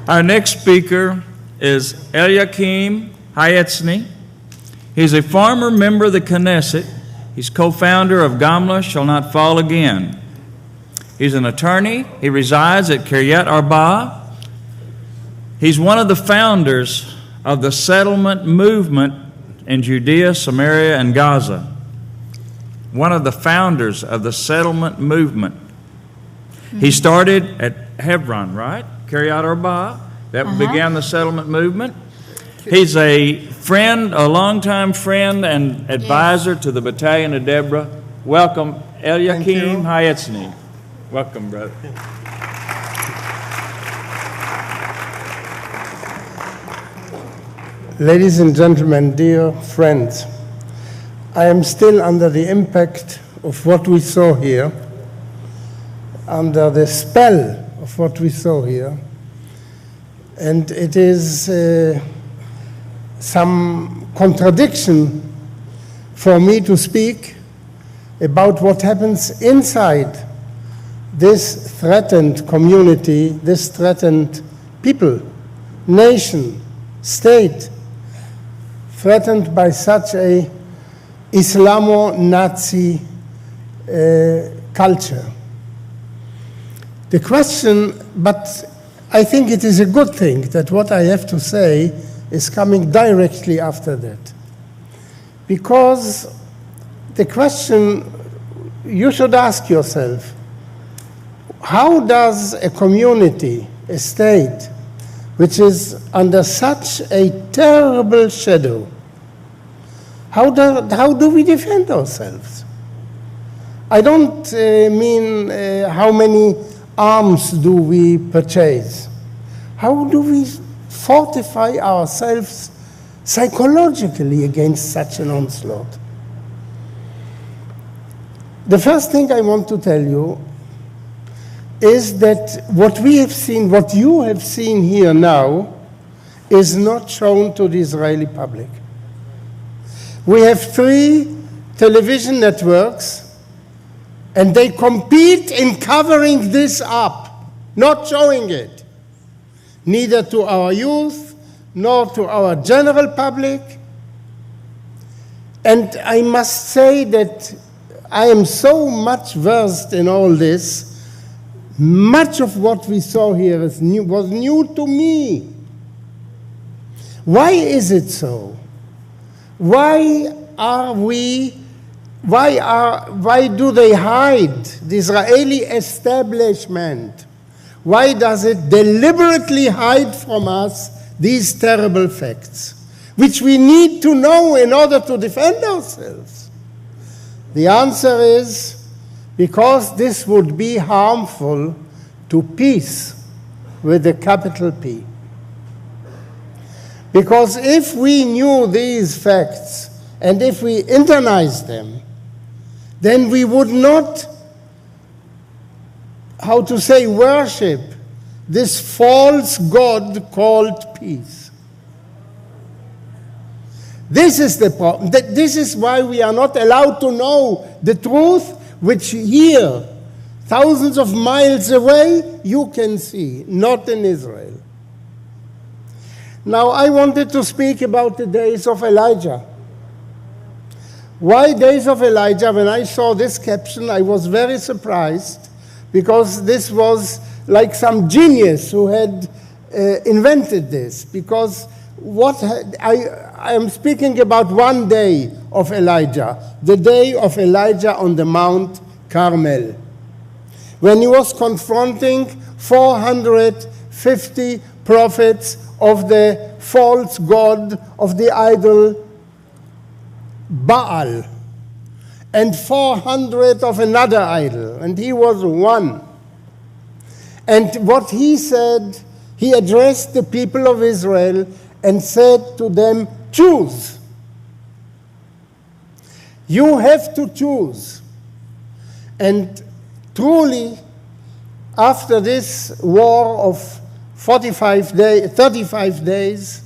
Our next speaker is Elyakim HaEtzni. He's a former member of the Knesset. He's co-founder of Gamla Shall Not Fall Again. He's an attorney. He resides at Kiryat Arba. He's one of the founders of the settlement movement in Judea, Samaria, and Gaza. One of the founders of the settlement movement. He started at Hebron, right? Kiryat Arba. That began the settlement movement. He's a friend, a longtime friend and advisor to the Battalion of Deborah. Welcome, Elyakim HaEtzni. Welcome, brother. Ladies and gentlemen, dear friends, I am still under the impact of what we saw here, under the spell of what we saw here, and it is some contradiction for me to speak about what happens inside this threatened community, this threatened people, nation, state, threatened by such a Islamo-Nazi culture. The question, but I think it is a good thing that what I have to say is coming directly after that. Because the question you should ask yourself, how does a community, a state, which is under such a terrible shadow, how do we defend ourselves? I don't mean how many arms do we purchase. How do we fortify ourselves psychologically against such an onslaught? The first thing I want to tell you is that what we have seen, what you have seen here now, is not shown to the Israeli public. We have 3 television networks, and they compete in covering this up, not showing it, neither to our youth, nor to our general public. And I must say that I am so much versed in all this. Much of what we saw here was new to me. Why is it so? Why do they hide the Israeli establishment? Why does it deliberately hide from us these terrible facts, which we need to know in order to defend ourselves? The answer is because this would be harmful to peace with a capital P. Because if we knew these facts and if we internalized them, then we would not, worship this false God called peace. This is the problem. This is why we are not allowed to know the truth, which here, thousands of miles away, you can see, not in Israel. Now, I wanted to speak about the days of Elijah. Why days of Elijah? When I saw this caption, I was very surprised, because this was like some genius who had invented this. Because I am speaking about one day of Elijah, the day of Elijah on the Mount Carmel, when he was confronting 450 prophets of the false god, of the idol Baal, and 400 of another idol, and he was one. And what he said, he addressed the people of Israel and said to them, choose. You have to choose. And truly, after this war of 35 days,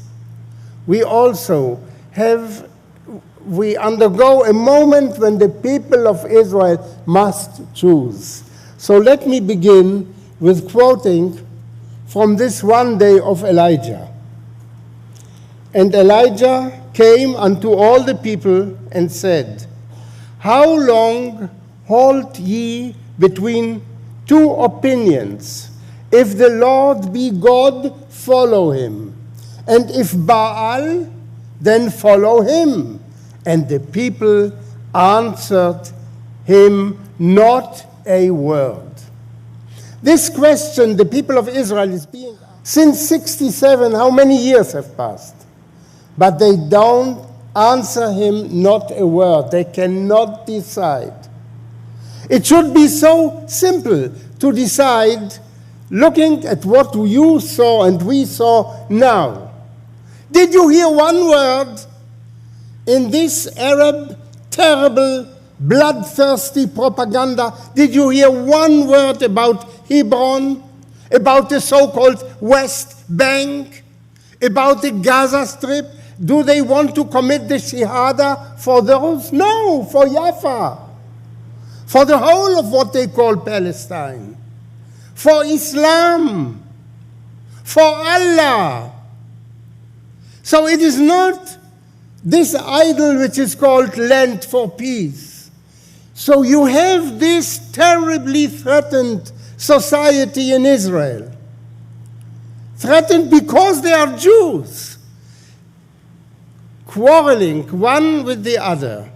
we also we undergo a moment when the people of Israel must choose. So let me begin with quoting from this one day of Elijah. And Elijah came unto all the people and said, How long halt ye between two opinions? If the Lord be God, follow him. And if Baal, then follow him. And the people answered him not a word. This question the people of Israel is being asked. Since 67, how many years have passed? But they don't answer him not a word. They cannot decide. It should be so simple to decide looking at what you saw and we saw now. Did you hear one word in this Arab terrible bloodthirsty propaganda? Did you hear one word about Hebron, about the so-called West Bank, about the Gaza Strip? Do they want to commit the Shahada for those? No, for Jaffa, for the whole of what they call Palestine, for Islam, for Allah. So it is not this idol which is called Land for Peace. So you have this terribly threatened society in Israel. Threatened because they are Jews, quarreling one with the other,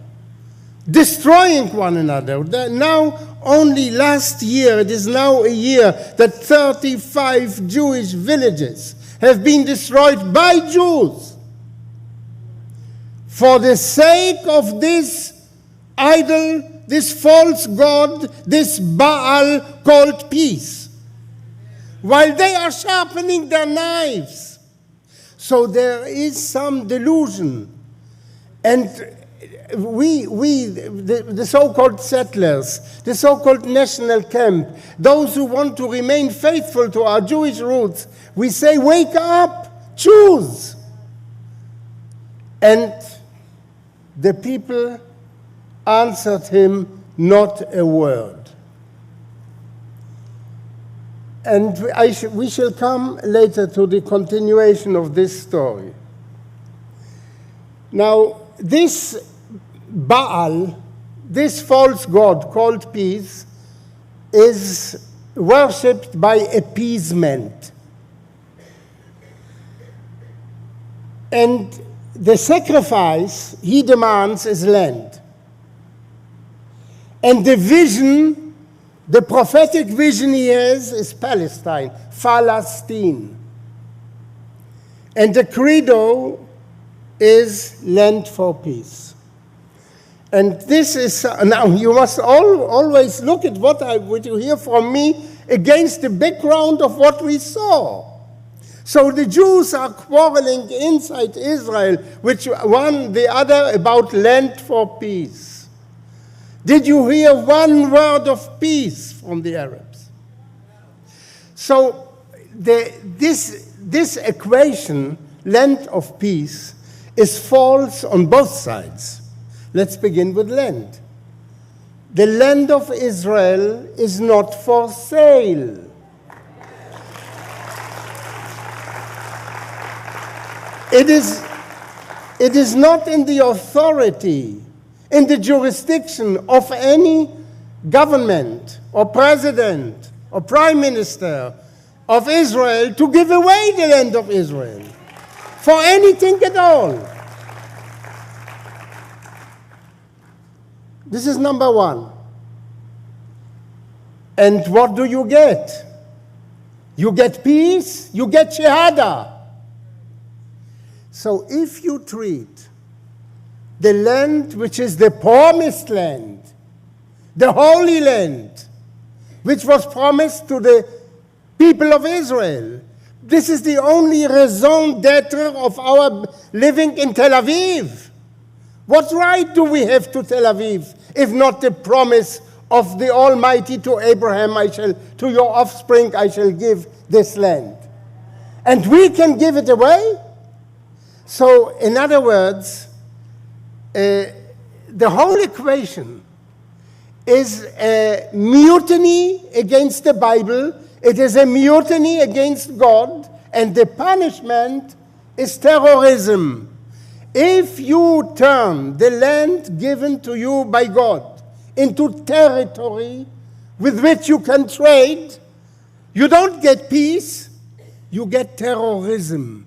destroying one another. Now, only last year, it is now a year that 35 Jewish villages have been destroyed by Jews for the sake of this idol, this false god, this Baal called peace, while they are sharpening their knives. So there is some delusion. And the so-called settlers, the so-called national camp, those who want to remain faithful to our Jewish roots, we say, wake up, choose. And the people answered him not a word. And we shall come later to the continuation of this story. Now, this Baal, this false god called peace, is worshipped by appeasement. And the sacrifice he demands is land. And the vision, the prophetic vision he has is Palestine, Palestine. And the credo is land for peace. And this is, now you must always look at what you hear from me against the background of what we saw. So the Jews are quarreling inside Israel, which one the other about land for peace. Did you hear one word of peace from the Arabs? So this equation, land of peace, is false on both sides. Let's begin with land. The land of Israel is not for sale. It is not in the authority, in the jurisdiction of any government or president or prime minister of Israel to give away the land of Israel for anything at all. This is number one. And what do you get? You get peace, you get Shahada. So if you treat the land which is the promised land, the Holy Land, which was promised to the people of Israel, this is the only raison d'etre of our living in Tel Aviv. What right do we have to Tel Aviv, if not the promise of the Almighty to Abraham, to your offspring I shall give this land. And we can give it away? So, in other words, the whole equation is a mutiny against the Bible, It is a mutiny against God, and the punishment is terrorism. If you turn the land given to you by God into territory with which you can trade, you don't get peace, you get terrorism.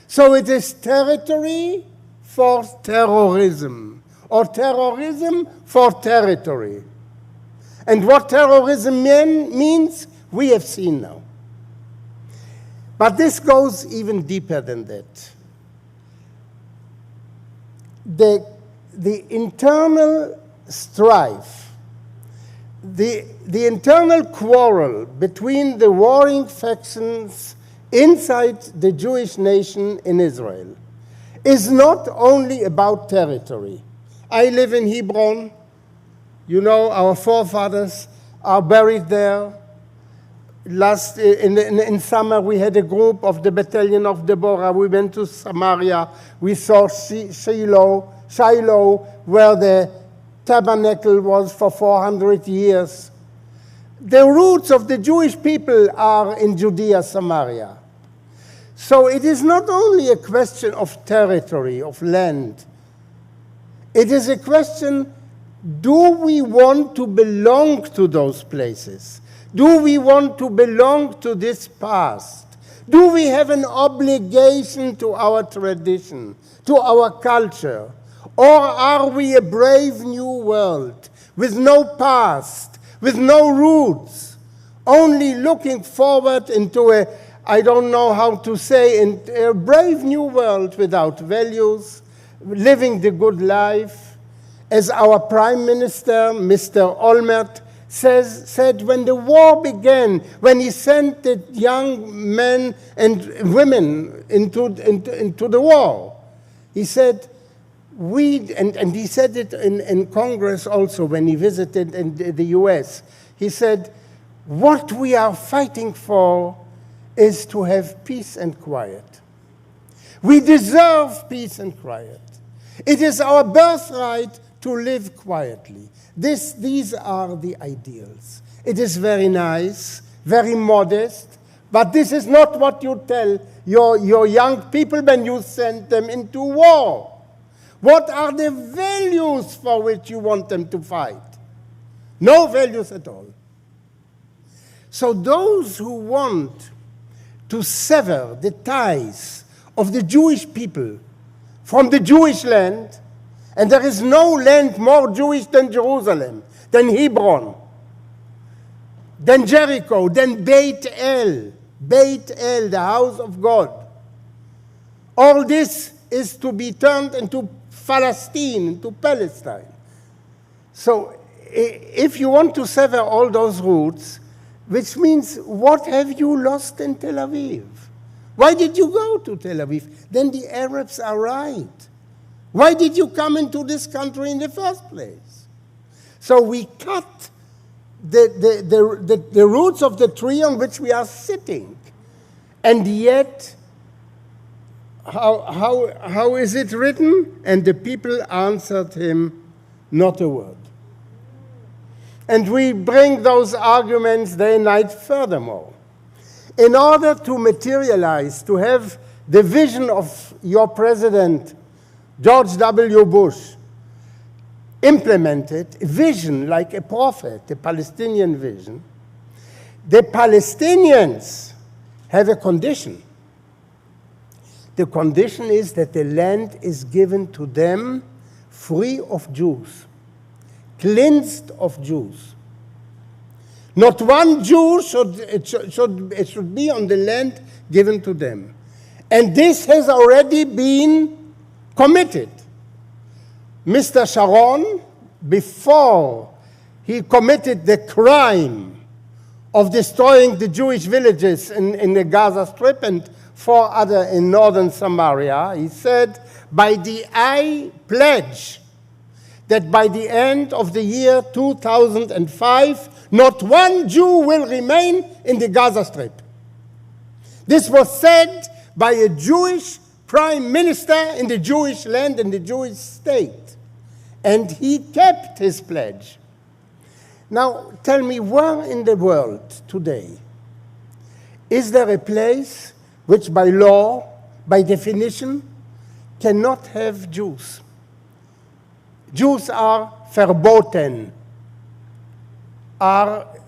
So it is territory for terrorism, or terrorism for territory. And what terrorism means, we have seen now. But this goes even deeper than that. The internal strife, the internal quarrel between the warring factions inside the Jewish nation in Israel is not only about territory. I live in Hebron. You know, our forefathers are buried there. In summer, we had a group of the battalion of Deborah. We went to Samaria. We saw Shiloh, where the tabernacle was for 400 years. The roots of the Jewish people are in Judea, Samaria. So it is not only a question of territory, of land. It is a question, do we want to belong to those places? Do we want to belong to this past? Do we have an obligation to our tradition, to our culture? Or are we a brave new world with no past, with no roots, only looking forward into a, I don't know how to say, a brave new world without values, living the good life? As our Prime Minister, Mr. Olmert, said when the war began, when he sent the young men and women into the war, he said, and he said it in Congress also when he visited in the US, he said, what we are fighting for is to have peace and quiet. We deserve peace and quiet. It is our birthright to live quietly. These are the ideals. It is very nice, very modest, but this is not what you tell your young people when you send them into war. What are the values for which you want them to fight? No values at all. So those who want to sever the ties of the Jewish people from the Jewish land, and there is no land more Jewish than Jerusalem, than Hebron, than Jericho, than Beit El, the house of God. All this is to be turned into Palestine, into Palestine. So if you want to sever all those roots, which means what have you lost in Tel Aviv? Why did you go to Tel Aviv? Then the Arabs are right. Why did you come into this country in the first place? So we cut the roots of the tree on which we are sitting. And yet, how is it written? And the people answered him, not a word. And we bring those arguments day and night furthermore. In order to materialize, to have the vision of your president, George W. Bush, implemented, a vision like a prophet, a Palestinian vision, the Palestinians have a condition. The condition is that the land is given to them free of Jews, cleansed of Jews. Not one Jew should be on the land given to them. And this has already been committed. Mr. Sharon, before he committed the crime of destroying the Jewish villages in the Gaza Strip and 4 other in northern Samaria, he said, I pledge that by the end of the year 2005, not one Jew will remain in the Gaza Strip. This was said by a Jewish prime minister in the Jewish land, in the Jewish state. And he kept his pledge. Now, tell me, where in the world today Is there a place which by law, by definition, cannot have Jews? Jews are verboten,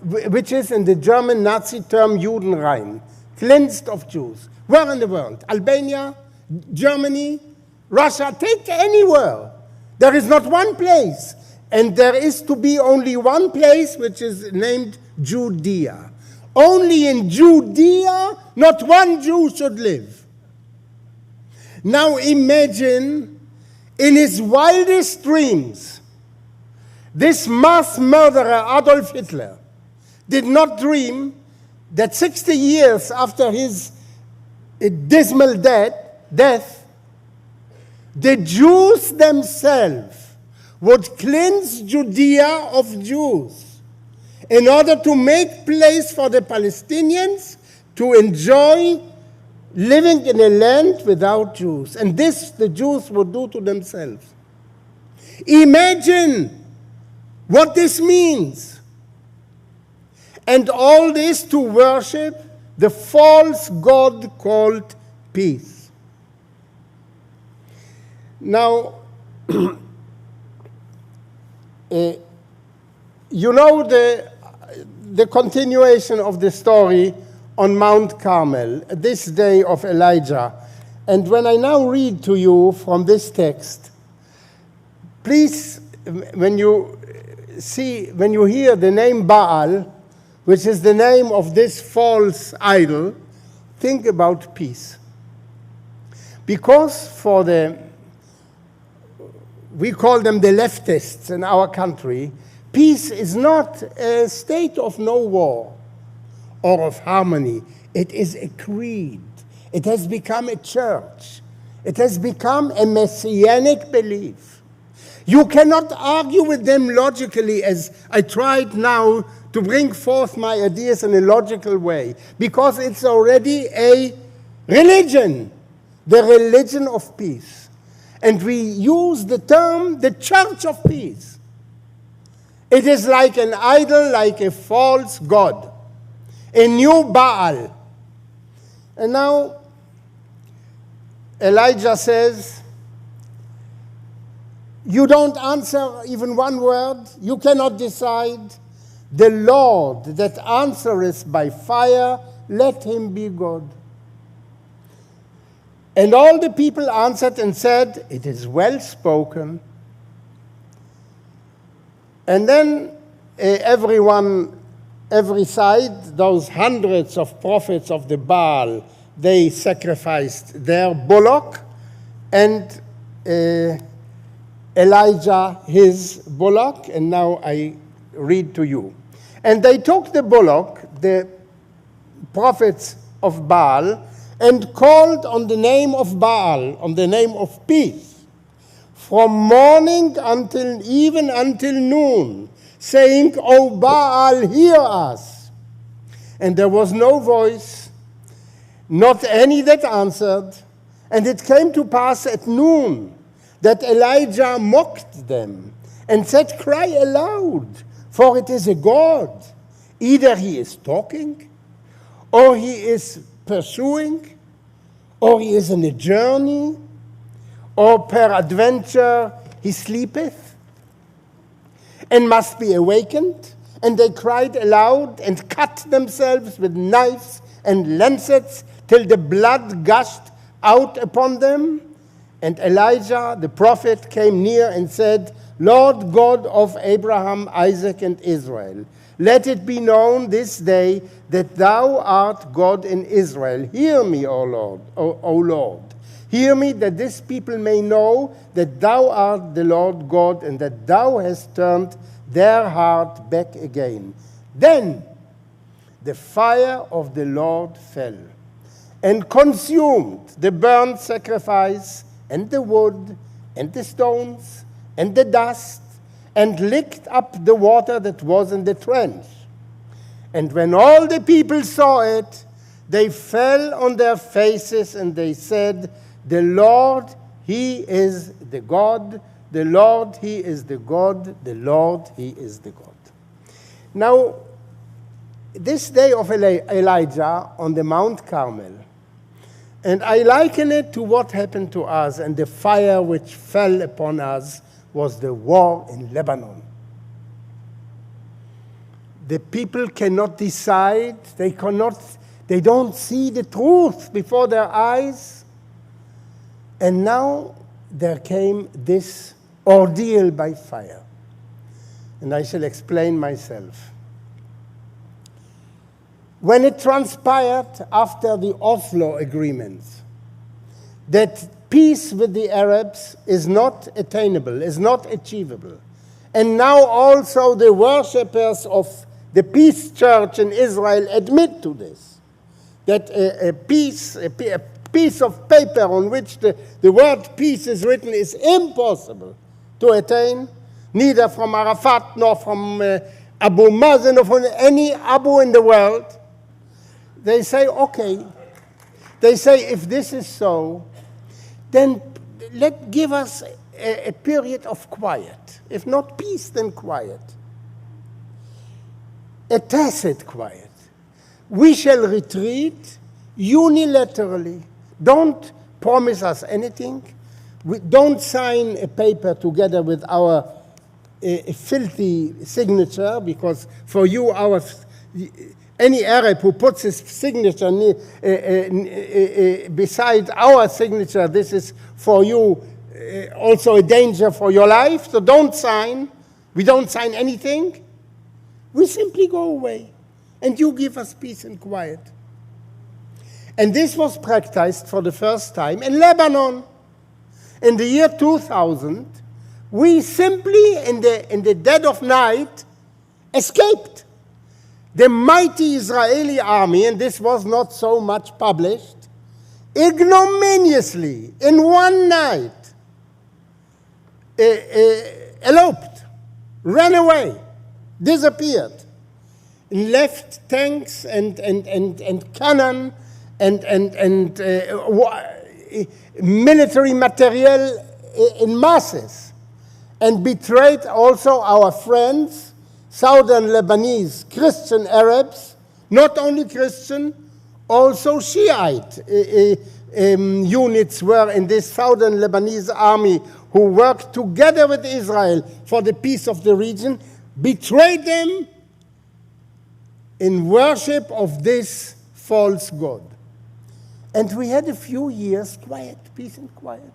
which is in the German Nazi term Judenrein, cleansed of Jews. Where in the world? Albania, Germany, Russia, take anywhere. There is not one place. And there is to be only one place which is named Judea. Only in Judea, not one Jew should live. Now imagine, in his wildest dreams, this mass murderer Adolf Hitler did not dream that 60 years after his dismal death, the Jews themselves would cleanse Judea of Jews in order to make place for the Palestinians to enjoy living in a land without Jews. And this the Jews would do to themselves. Imagine what this means. And all this to worship the false god called peace. Now, you know the continuation of the story on Mount Carmel, this day of Elijah. And when I now read to you from this text, please, when you hear the name Baal, which is the name of this false idol, think about peace. Because we call them the leftists in our country, peace is not a state of no war or of harmony. It is a creed. It has become a church. It has become a messianic belief. You cannot argue with them logically, as I tried now to bring forth my ideas in a logical way, because it's already a religion, the religion of peace. And we use the term the Church of Peace. It is like an idol, like a false god, a new Baal. And now Elijah says, you don't answer even one word, you cannot decide. The Lord that answereth by fire, let him be God. And all the people answered and said, it is well spoken. And then every side, those hundreds of prophets of the Baal, they sacrificed their bullock, and Elijah his bullock. And now I read to you. And they took the bullock, the prophets of Baal, and called on the name of Baal, on the name of peace, from morning until even until noon, saying, O Baal, hear us. And there was no voice, not any that answered. And it came to pass at noon that Elijah mocked them and said, cry aloud, for it is a god. Either he is talking, or he is pursuing, or he is in a journey, or peradventure he sleepeth, and must be awakened. And they cried aloud, and cut themselves with knives and lancets, till the blood gushed out upon them. And Elijah the prophet came near and said, Lord God of Abraham, Isaac, and Israel, let it be known this day that thou art God in Israel. Hear me, O Lord, O Lord. Hear me, that this people may know that thou art the Lord God, and that thou hast turned their heart back again. Then the fire of the Lord fell and consumed the burnt sacrifice and the wood and the stones and the dust, and licked up the water that was in the trench. And when all the people saw it, they fell on their faces, and they said, the Lord, he is the God. The Lord, he is the God. The Lord, he is the God. Now, this day of Elijah on the Mount Carmel. And I liken it to what happened to us, and the fire which fell upon us was the war in Lebanon. The people cannot decide, they don't see the truth before their eyes. And now there came this ordeal by fire. And I shall explain myself. When it transpired after the Oslo agreements that peace with the Arabs is not attainable, is not achievable, and now also the worshippers of the peace church in Israel admit to this, that a piece of paper on which the word peace is written is impossible to attain, neither from Arafat nor from Abu Mazen or from any Abu in the world. They say, okay. They say, if this is so, then give us a period of quiet. If not peace, then quiet. A tacit quiet. We shall retreat unilaterally. Don't promise us anything. We don't sign a paper together with our filthy signature, because for you, any Arab who puts his signature beside our signature, this is for you also a danger for your life. So don't sign. We don't sign anything. We simply go away, and you give us peace and quiet. And this was practiced for the first time in Lebanon. In the year 2000, we simply, in the dead of night, escaped. The mighty Israeli army, and this was not so much published, ignominiously, in one night, eloped, ran away, disappeared, and left tanks and cannon and military material in masses, and betrayed also our friends, Southern Lebanese Christian Arabs, not only Christian, also Shiite units were in this Southern Lebanese army who worked together with Israel for the peace of the region, betrayed them in worship of this false god. And we had a few years quiet, peace and quiet.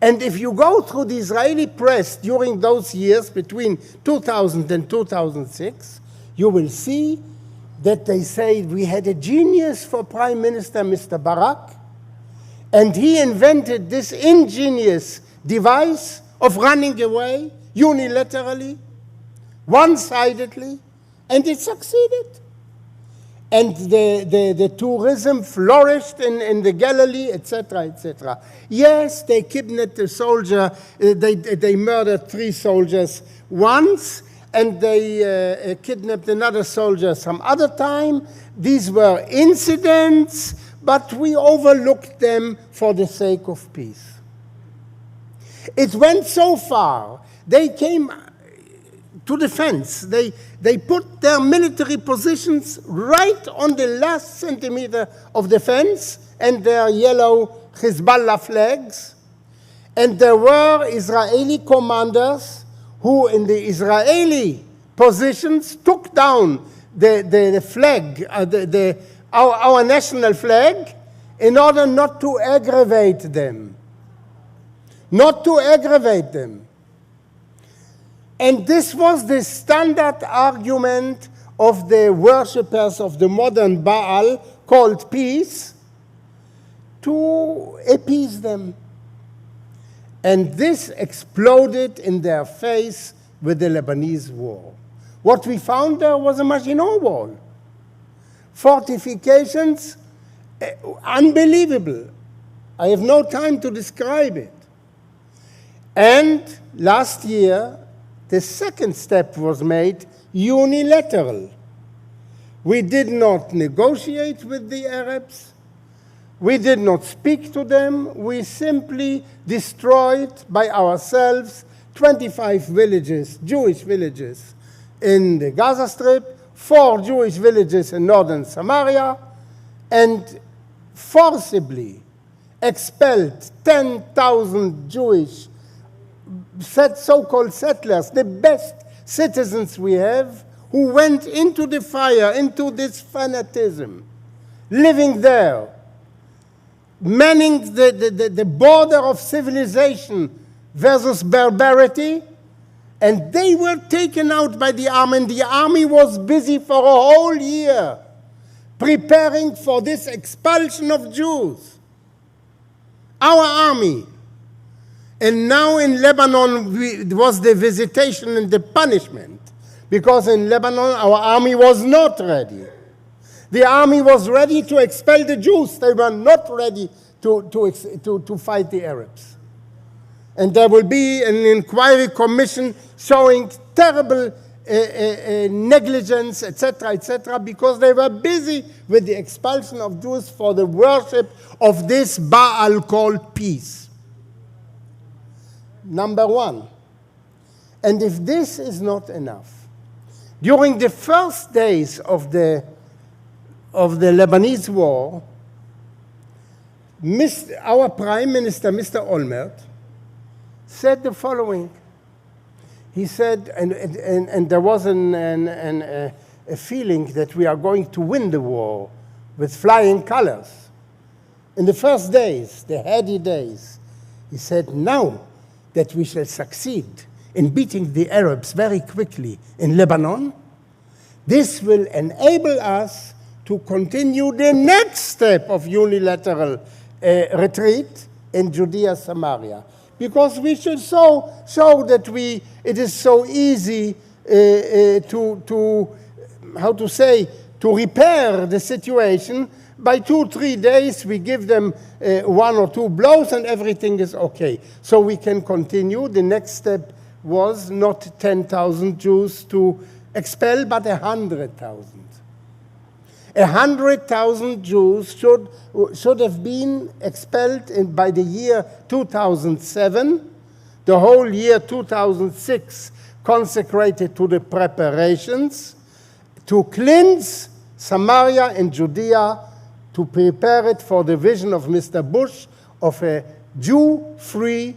And if you go through the Israeli press during those years between 2000 and 2006, you will see that they say we had a genius for Prime Minister Mr. Barak, and he invented this ingenious device of running away unilaterally, one-sidedly, and it succeeded. And the tourism flourished in the Galilee, etc., etc. Yes, they kidnapped a soldier. They murdered 3 soldiers once, and they kidnapped another soldier some other time. These were incidents, but we overlooked them for the sake of peace. It went so far, they came to the fence. They put their military positions right on the last centimeter of the fence, and their yellow Hezbollah flags. And there were Israeli commanders who, in the Israeli positions, took down the flag, our national flag, in order not to aggravate them. Not to aggravate them. And this was the standard argument of the worshippers of the modern Baal, called peace, to appease them. And this exploded in their face with the Lebanese war. What we found there was a Maginot Wall. Fortifications, unbelievable. I have no time to describe it. And last year, the second step was made unilateral. We did not negotiate with the Arabs. We did not speak to them. We simply destroyed by ourselves 25 villages, Jewish villages, in the Gaza Strip, 4 Jewish villages in northern Samaria and forcibly expelled 10,000 Jewish so-called settlers, the best citizens we have, who went into the fire, into this fanatism, living there, manning the border of civilization versus barbarity, and they were taken out by the army, and the army was busy for a whole year preparing for this expulsion of Jews. Our army. And now in Lebanon, it was the visitation and the punishment, because in Lebanon, our army was not ready. The army was ready to expel the Jews. They were not ready to fight the Arabs. And there will be an inquiry commission showing terrible negligence, etc., because they were busy with the expulsion of Jews for the worship of this Baal called peace. Number one. And if this is not enough, during the first days of the Lebanese war, our Prime Minister, Mr. Olmert, said the following. He said, and there was a feeling that we are going to win the war with flying colors. In the first days, the heady days, he said, now that we shall succeed in beating the Arabs very quickly in Lebanon, this will enable us to continue the next step of unilateral retreat in Judea, Samaria. Because we should show that it is so easy to repair the situation. By 2-3 days, we give them 1 or 2 blows and everything is okay. So we can continue. The next step was not 10,000 Jews to expel, but 100,000. 100,000 Jews should have been expelled by the year 2007, the whole year 2006 consecrated to the preparations to cleanse Samaria and Judea, to prepare it for the vision of Mr. Bush of a Jew-free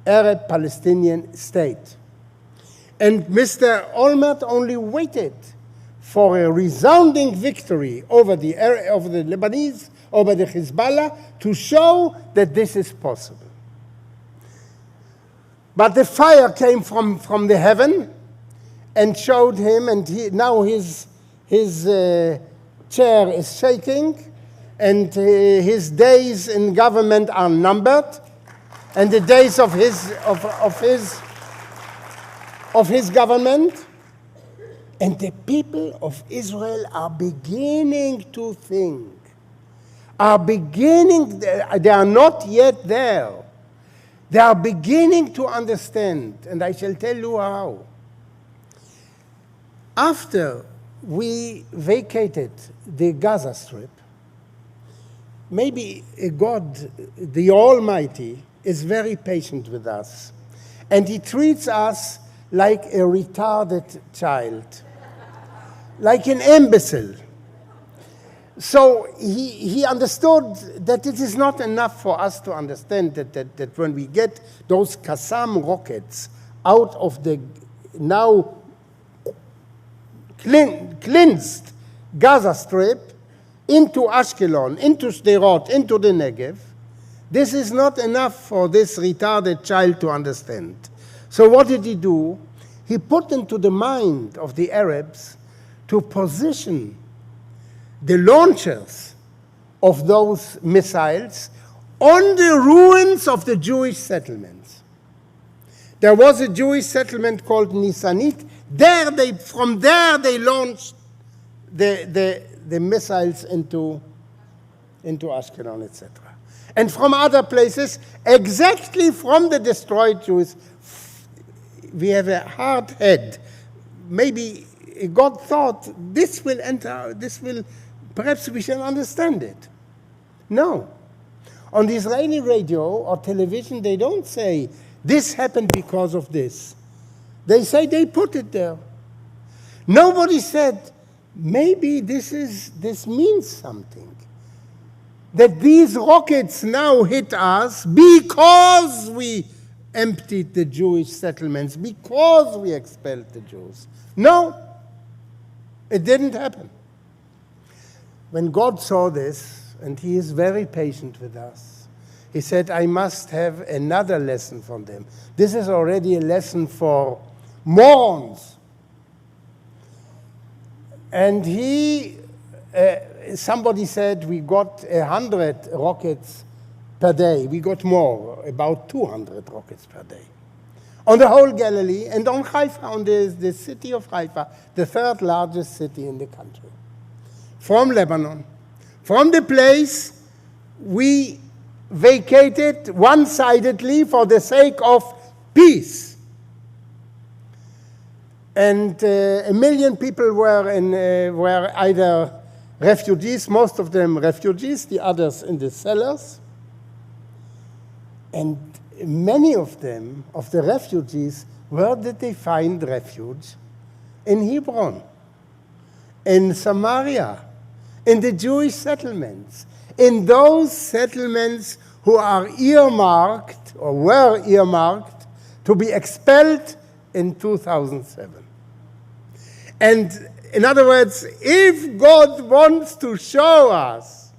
Arab-Palestinian state. And Mr. Olmert only waited for a resounding victory over the Lebanese, over the Hezbollah, to show that this is possible. But the fire came from the heaven and showed him, and now his chair is shaking, and his days in government are numbered, and the days of his government. And the people of Israel are beginning to think, they are not yet there. They are beginning to understand, and I shall tell you how. After we vacated the Gaza Strip, maybe God, the Almighty, is very patient with us, and He treats us like a retarded child, like an imbecile. So he understood that it is not enough for us to understand that when we get those Qassam rockets out of the now cleansed Gaza Strip into Ashkelon, into Sderot, into the Negev, this is not enough for this retarded child to understand. So what did he do? He put into the mind of the Arabs to position the launchers of those missiles on the ruins of the Jewish settlements. There was a Jewish settlement called Nisanit. From there they launched the missiles into Ashkelon, etc. And from other places, exactly from the destroyed Jews, we have a hard head. Maybe God thought this will enter, perhaps we shall understand it. No. On the Israeli radio or television, they don't say, this happened because of this. They say they put it there. Nobody said, maybe this means something. That these rockets now hit us because we emptied the Jewish settlements, because we expelled the Jews. No, it didn't happen. When God saw this, and he is very patient with us, he said, I must have another lesson from them. This is already a lesson for morons. And somebody said we got 100 rockets per day. We got more, about 200 rockets per day. On the whole Galilee and on Haifa, on the city of Haifa, the third largest city in the country. From Lebanon, from the place we vacated one-sidedly for the sake of peace. And 1 million people were either refugees, most of them refugees, the others in the cellars. And many of them, of the refugees, where did they find refuge? In Hebron, in Samaria, in the Jewish settlements, in those settlements who are earmarked, or were earmarked, to be expelled in 2007. And in other words, if God wants to show us,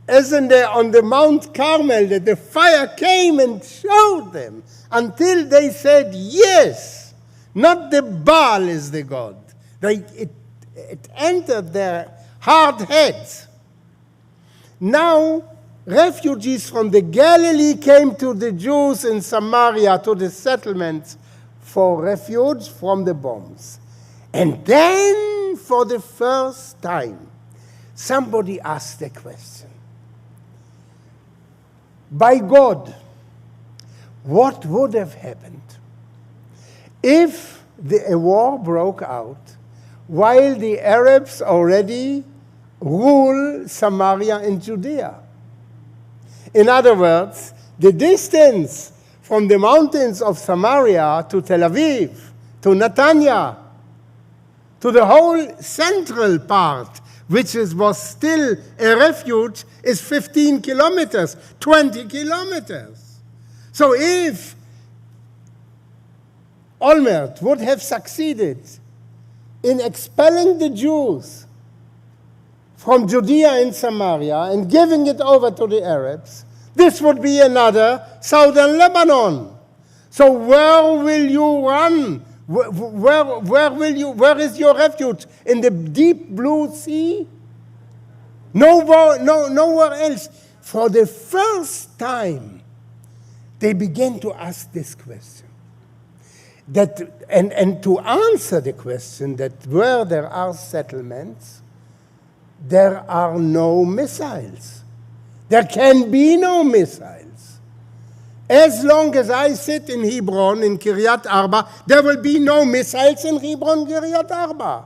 as on the Mount Carmel, that the fire came and showed them until they said yes, not the Baal is the God. It entered their hard heads. Now, refugees from the Galilee came to the Jews in Samaria, to the settlements, for refuge from the bombs. And then, for the first time, somebody asked the question, by God, what would have happened if a war broke out while the Arabs already rule Samaria and Judea? In other words, the distance from the mountains of Samaria to Tel Aviv, to Netanya, to the whole central part, which was still a refuge, is 15 kilometers, 20 kilometers. So if Olmert would have succeeded in expelling the Jews from Judea and Samaria and giving it over to the Arabs, this would be another southern Lebanon. So where will you run? Where is your refuge? In the deep blue sea? Nowhere else. For the first time, they began to ask this question. And to answer the question that where there are settlements, there are no missiles. There can be no missiles. As long as I sit in Hebron, in Kiryat Arba, there will be no missiles in Hebron, Kiryat Arba.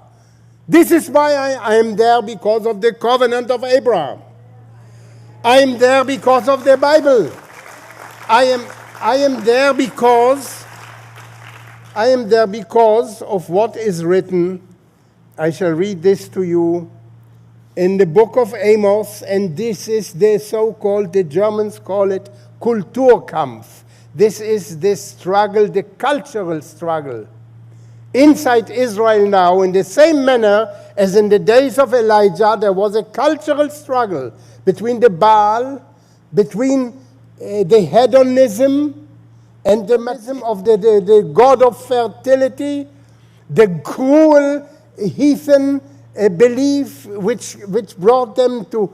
This is why I am there, because of the covenant of Abraham. I am there because of the Bible. I am there because of what is written. I shall read this to you in the book of Amos, and this is the so-called, the Germans call it Kulturkampf. This is the struggle, the cultural struggle inside Israel now, in the same manner as in the days of Elijah. There was a cultural struggle between the Baal, between the hedonism and the mythism of the god of fertility, the cruel heathen belief which brought them to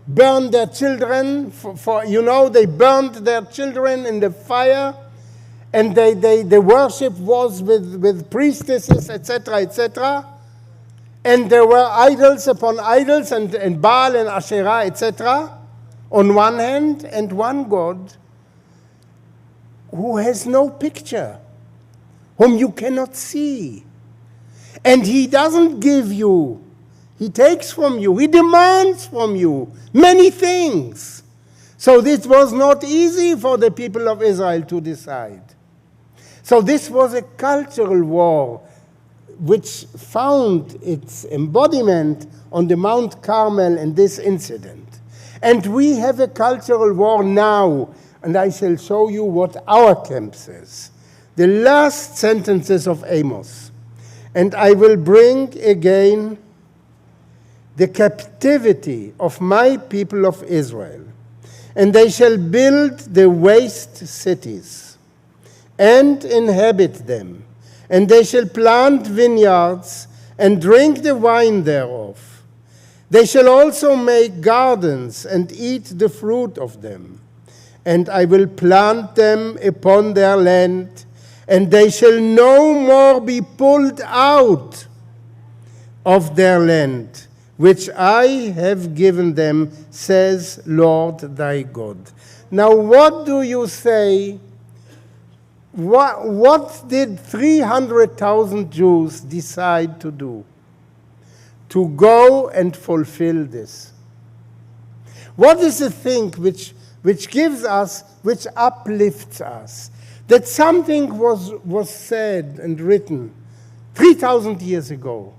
burn their children. They burned their children in the fire, and the worship was with priestesses, etc., etc. And there were idols upon idols, and Baal and Asherah, etc., on one hand, and one God who has no picture, whom you cannot see. And he doesn't give you. He takes from you. He demands from you many things. So this was not easy for the people of Israel to decide. So this was a cultural war which found its embodiment on the Mount Carmel in this incident. And we have a cultural war now, and I shall show you what our camp says. The last sentences of Amos. And I will bring again the captivity of my people of Israel, and they shall build the waste cities and inhabit them, and they shall plant vineyards and drink the wine thereof. They shall also make gardens and eat the fruit of them, and I will plant them upon their land, and they shall no more be pulled out of their land, which I have given them, says Lord thy God. Now, what do you say? What did 300,000 Jews decide to do? To go and fulfill this. What is the thing which gives us, which uplifts us? That something was said and written 3,000 years ago,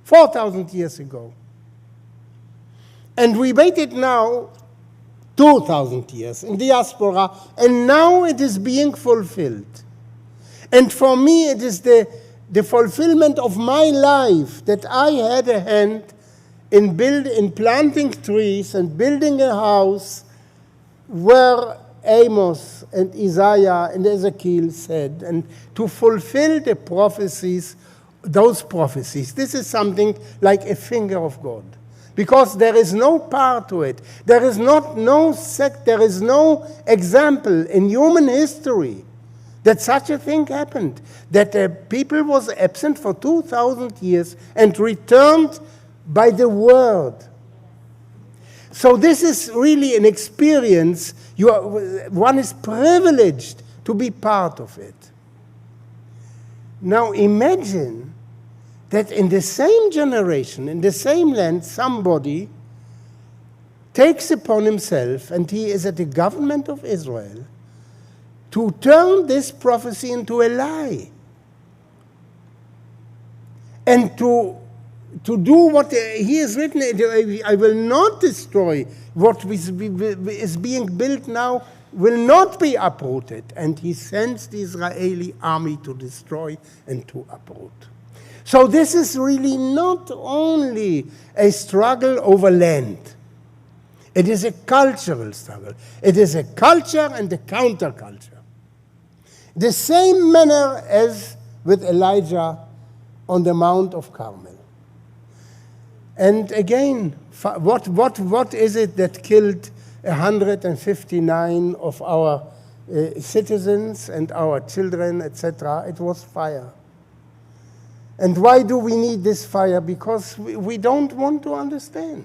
4,000 years ago. And we waited now 2,000 years in diaspora, and now it is being fulfilled. And for me, it is the fulfillment of my life that I had a hand in planting trees and building a house where Amos and Isaiah and Ezekiel said, and to fulfill the prophecies, those prophecies. This is something like a finger of God. Because there is no part to it. There is there is no example in human history that such a thing happened, that a people was absent for 2,000 years and returned by the word. So this is really an experience. One is privileged to be part of it. Now imagine that in the same generation, in the same land, somebody takes upon himself, and he is at the government of Israel, to turn this prophecy into a lie. And to do what he has written, I will not destroy what is being built now, will not be uprooted. And he sends the Israeli army to destroy and to uproot. So this is really not only a struggle over land. It is a cultural struggle. It is a culture and a counterculture. The same manner as with Elijah on the Mount of Carmel. And again, what is it that killed 159 of our citizens and our children, etc.? It was fire. And why do we need this fire? Because we don't want to understand.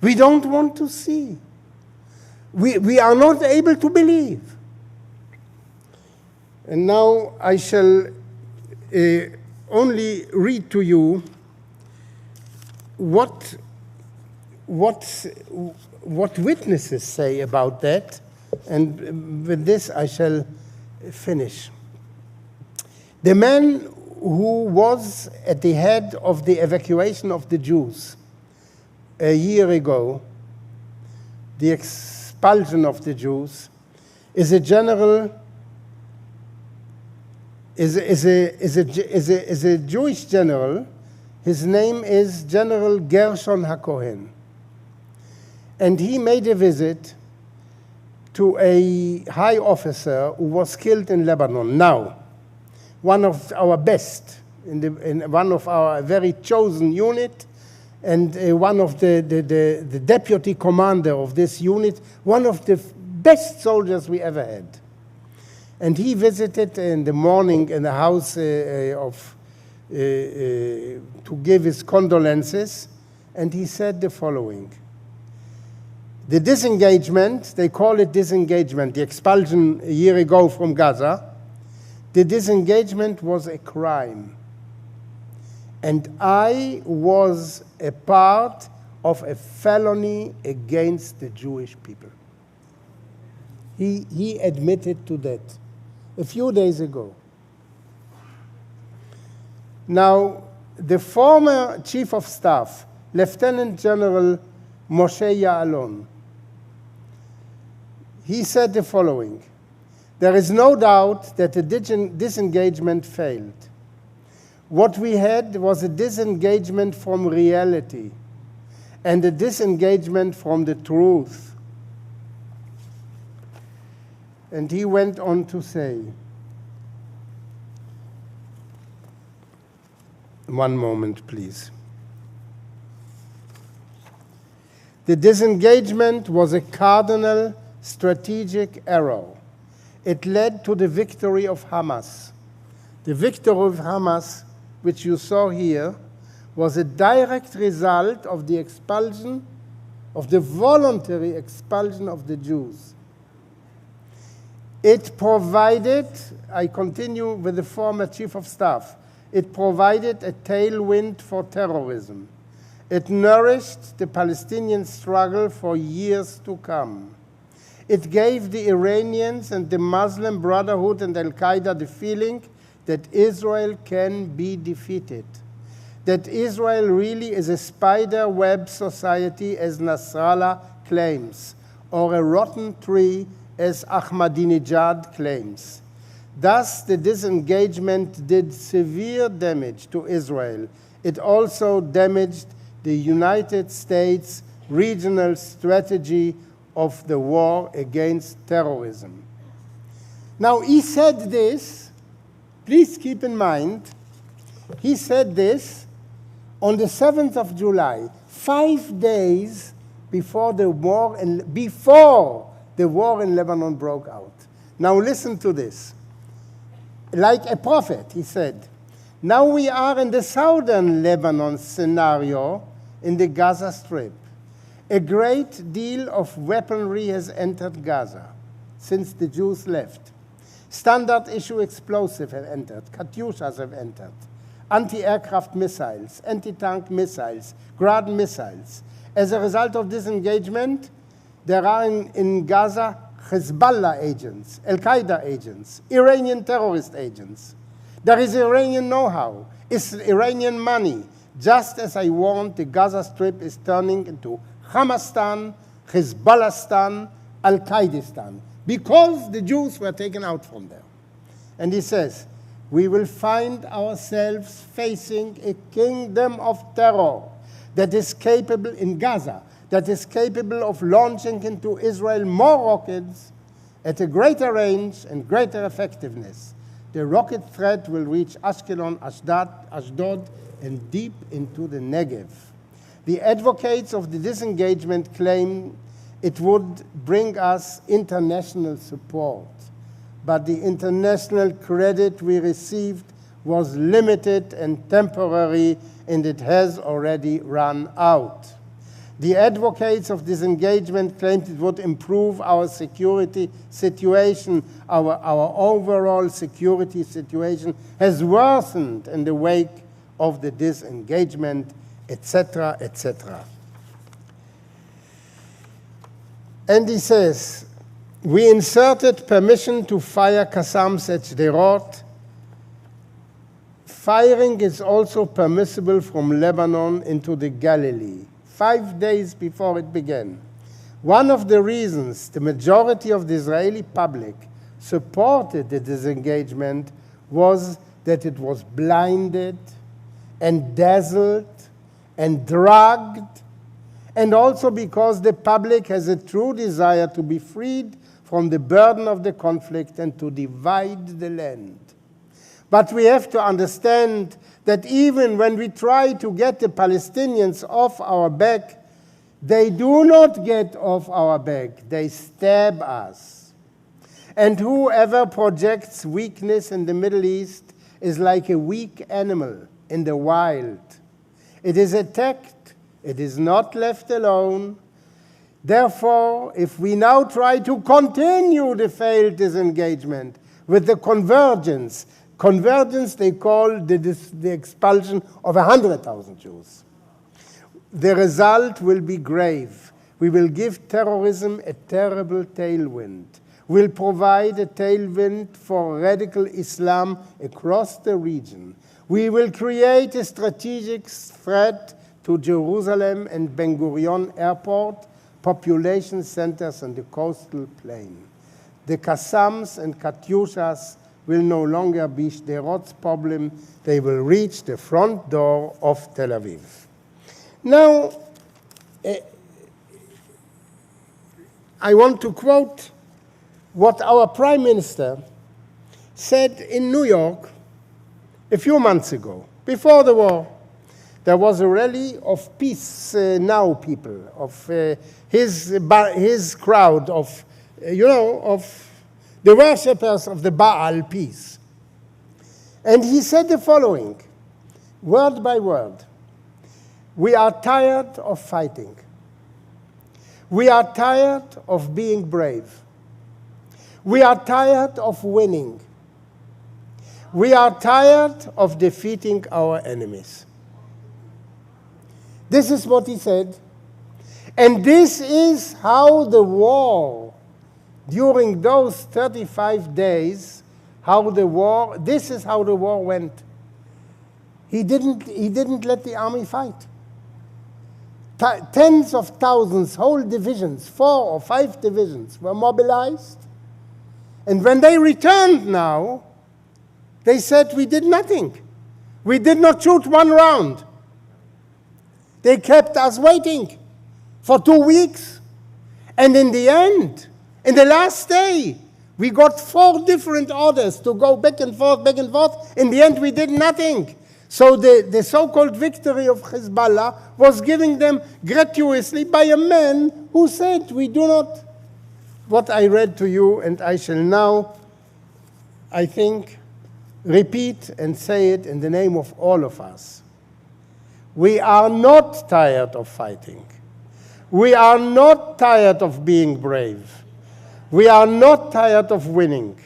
We don't want to see. We are not able to believe. And now I shall only read to you what witnesses say about that, and with this I shall finish. The man who was at the head of the evacuation of the Jews a year ago, the expulsion of the Jews, is a general, is a Jewish general. His name is General Gershon HaKohen. And he made a visit to a high officer who was killed in Lebanon. Now, one of our best, in one of our very chosen unit, and one of the deputy commander of this unit, one of the best soldiers we ever had. And he visited in the morning in the house to give his condolences, and he said the following. The disengagement, they call it disengagement, the expulsion a year ago from Gaza, the disengagement was a crime. And I was a part of a felony against the Jewish people. He admitted to that a few days ago. Now, the former Chief of Staff, Lieutenant General Moshe Ya'alon, he said the following: there is no doubt that the disengagement failed. What we had was a disengagement from reality and a disengagement from the truth. And he went on to say, one moment, please. The disengagement was a cardinal strategic error. It led to the victory of Hamas. The victory of Hamas, which you saw here, was a direct result of the expulsion, of the voluntary expulsion of the Jews. It provided, I continue with the former Chief of Staff, it provided a tailwind for terrorism. It nourished the Palestinian struggle for years to come. It gave the Iranians and the Muslim Brotherhood and Al-Qaeda the feeling that Israel can be defeated, that Israel really is a spider web society as Nasrallah claims, or a rotten tree as Ahmadinejad claims. Thus, the disengagement did severe damage to Israel. It also damaged the United States regional strategy of the war against terrorism. Now, he said this, please keep in mind, he said this on the 7th of July, 5 days before the war in Lebanon broke out. Now listen to this. Like a prophet, he said, now we are in the southern Lebanon scenario in the Gaza Strip. A great deal of weaponry has entered Gaza since the Jews left. Standard issue explosives have entered, Katyushas have entered, anti-aircraft missiles, anti-tank missiles, Grad missiles. As a result of this engagement, there are in Gaza Hezbollah agents, Al-Qaeda agents, Iranian terrorist agents. There is Iranian know-how, it's Iranian money. Just as I warned, the Gaza Strip is turning into Hamastan, Hezbollahstan, Al-Qaedistan, because the Jews were taken out from there. And he says, we will find ourselves facing a kingdom of terror that is capable in Gaza, that is capable of launching into Israel more rockets at a greater range and greater effectiveness. The rocket threat will reach Ashkelon, Ashdod, and deep into the Negev. The advocates of the disengagement claim it would bring us international support, but the international credit we received was limited and temporary, and it has already run out. The advocates of disengagement claimed it would improve our security situation. Our overall security situation has worsened in the wake of the disengagement, etc., etc. And he says, we inserted permission to fire Qassams at Sderot. Firing is also permissible from Lebanon into the Galilee, 5 days before it began. One of the reasons the majority of the Israeli public supported the disengagement was that it was blinded and dazzled and drugged, and also because the public has a true desire to be freed from the burden of the conflict and to divide the land. But we have to understand that even when we try to get the Palestinians off our back, they do not get off our back, they stab us. And whoever projects weakness in the Middle East is like a weak animal in the wild. It is attacked, it is not left alone. Therefore, if we now try to continue the failed disengagement with the convergence they call the expulsion of 100,000 Jews, the result will be grave. We will give terrorism a terrible tailwind. We'll provide a tailwind for radical Islam across the region. We will create a strategic threat to Jerusalem and Ben Gurion Airport, population centers on the coastal plain. The Qassams and Katyushas will no longer be Sderot's problem. They will reach the front door of Tel Aviv. Now, I want to quote what our Prime Minister said in New York a few months ago, before the war. There was a rally of Peace Now people, of his crowd, of the worshippers of the Baal peace. And he said the following, word by word: we are tired of fighting. We are tired of being brave. We are tired of winning. We are tired of defeating our enemies. This is what he said. And this is how the war, during those 35 days, this is how the war went. He didn't let the army fight. Tens of thousands, whole divisions, 4 or 5 divisions were mobilized. And when they returned now, they said, we did nothing. We did not shoot one round. They kept us waiting for 2 weeks. And in the end, in the last day, we got 4 different orders to go back and forth, back and forth. In the end, we did nothing. So the so-called victory of Hezbollah was given them gratuitously by a man who said, we do not, what I read to you, and I shall now, I think, repeat and say it in the name of all of us. We are not tired of fighting. We are not tired of being brave. We are not tired of winning.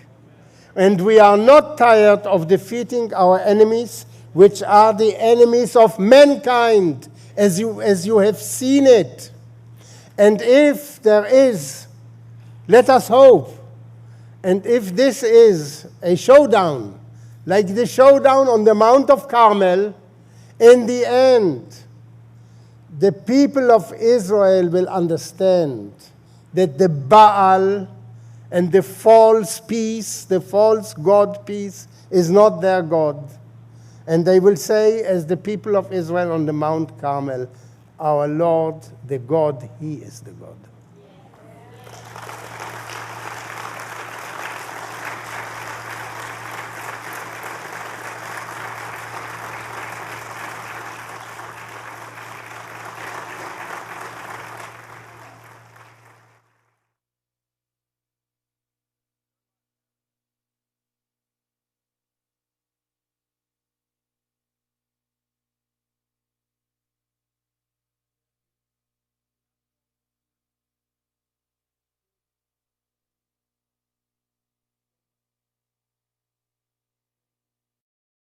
And we are not tired of defeating our enemies, which are the enemies of mankind, as you have seen it. And if there is, let us hope, and if this is a showdown, like the showdown on the Mount of Carmel, in the end, the people of Israel will understand that the Baal and the false peace, the false God peace, is not their God. And they will say, as the people of Israel on the Mount Carmel, our Lord, the God, He is the God.